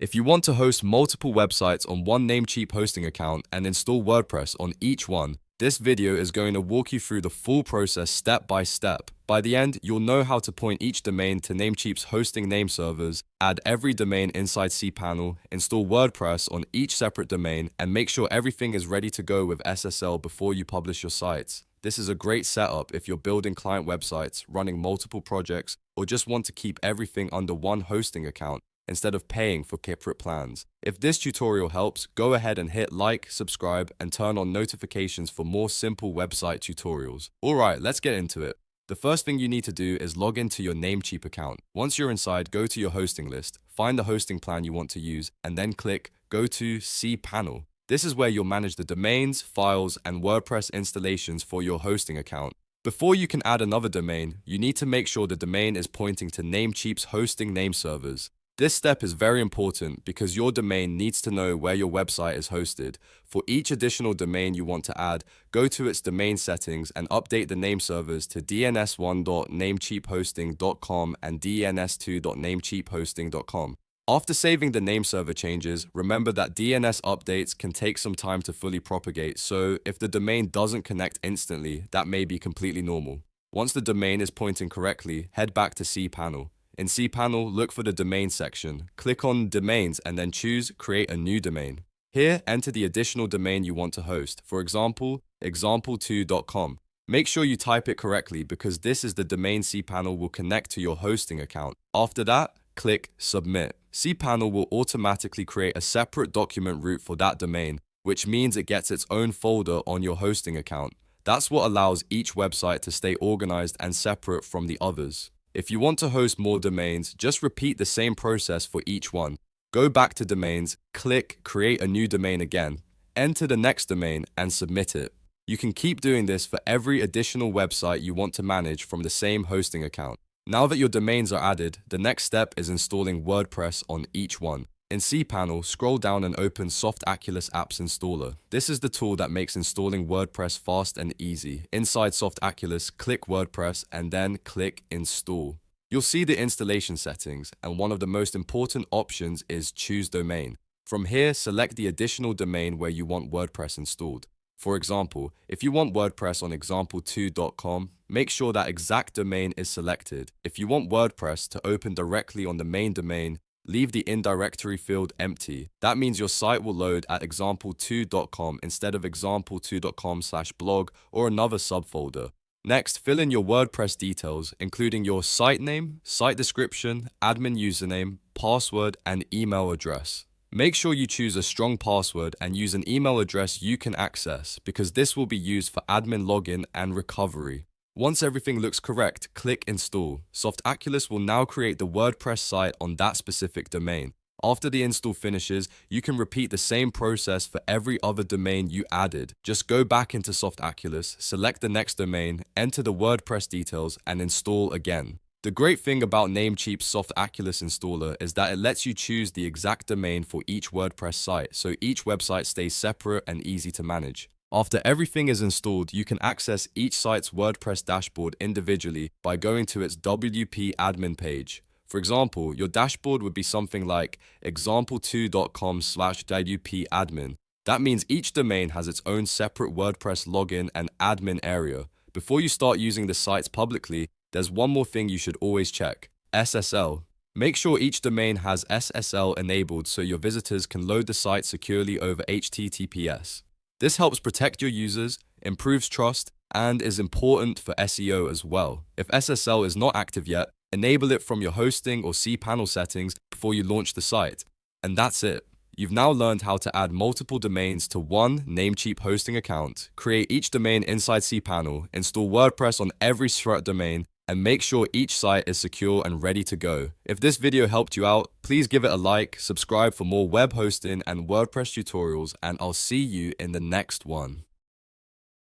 If you want to host multiple websites on one Namecheap hosting account and install WordPress on each one, this video is going to walk you through the full process step by step. By the end, you'll know how to point each domain to Namecheap's hosting name servers, add every domain inside CPanel, install WordPress on each separate domain, and make sure everything is ready to go with SSL before you publish your sites. This is a great setup if you're building client websites, running multiple projects, or just want to keep everything under one hosting account instead of paying for separate plans. If this tutorial helps, go ahead and hit like, subscribe, and turn on notifications for more simple website tutorials. Alright, let's get into it. The first thing you need to do is log into your Namecheap account. Once you're inside, go to your hosting list, find the hosting plan you want to use, and then click Go to CPanel. This is where you'll manage the domains, files, and WordPress installations for your hosting account. Before you can add another domain, you need to make sure the domain is pointing to Namecheap's hosting name servers. This step is very important because your domain needs to know where your website is hosted. For each additional domain you want to add, go to its domain settings and update the name servers to dns1.namecheaphosting.com and dns2.namecheaphosting.com. After saving the name server changes, remember that DNS updates can take some time to fully propagate, so if the domain doesn't connect instantly, that may be completely normal. Once the domain is pointing correctly, head back to cPanel. In cPanel, look for the domain section, click on Domains and then choose Create a new domain. Here, enter the additional domain you want to host, for example, example2.com. Make sure you type it correctly because this is the domain cPanel will connect to your hosting account. After that, click Submit. cPanel will automatically create a separate document root for that domain, which means it gets its own folder on your hosting account. That's what allows each website to stay organized and separate from the others. If you want to host more domains, just repeat the same process for each one. Go back to domains, click Create a new domain again, enter the next domain and submit it. You can keep doing this for every additional website you want to manage from the same hosting account. Now that your domains are added, the next step is installing WordPress on each one. In cPanel, scroll down and open Softaculous Apps Installer. This is the tool that makes installing WordPress fast and easy. Inside Softaculous, click WordPress and then click Install. You'll see the installation settings, and one of the most important options is Choose Domain. From here, select the additional domain where you want WordPress installed. For example, if you want WordPress on example2.com, make sure that exact domain is selected. If you want WordPress to open directly on the main domain, leave the in-directory field empty. That means your site will load at example2.com instead of example2.com/blog or another subfolder. Next, fill in your WordPress details, including your site name, site description, admin username, password, and email address. Make sure you choose a strong password and use an email address you can access because this will be used for admin login and recovery. Once everything looks correct, click Install. Softaculous will now create the WordPress site on that specific domain. After the install finishes, you can repeat the same process for every other domain you added. Just go back into Softaculous, select the next domain, enter the WordPress details, and install again. The great thing about Namecheap's Softaculous installer is that it lets you choose the exact domain for each WordPress site, so each website stays separate and easy to manage. After everything is installed, you can access each site's WordPress dashboard individually by going to its WP admin page. For example, your dashboard would be something like example2.com/WP admin. That means each domain has its own separate WordPress login and admin area. Before you start using the sites publicly, there's one more thing you should always check: SSL. Make sure each domain has SSL enabled so your visitors can load the site securely over HTTPS. This helps protect your users, improves trust, and is important for SEO as well. If SSL is not active yet, enable it from your hosting or cPanel settings before you launch the site. And that's it. You've now learned how to add multiple domains to one Namecheap hosting account, create each domain inside cPanel, install WordPress on every separate domain, and make sure each site is secure and ready to go. If this video helped you out, please give it a like, subscribe for more web hosting and WordPress tutorials, and I'll see you in the next one.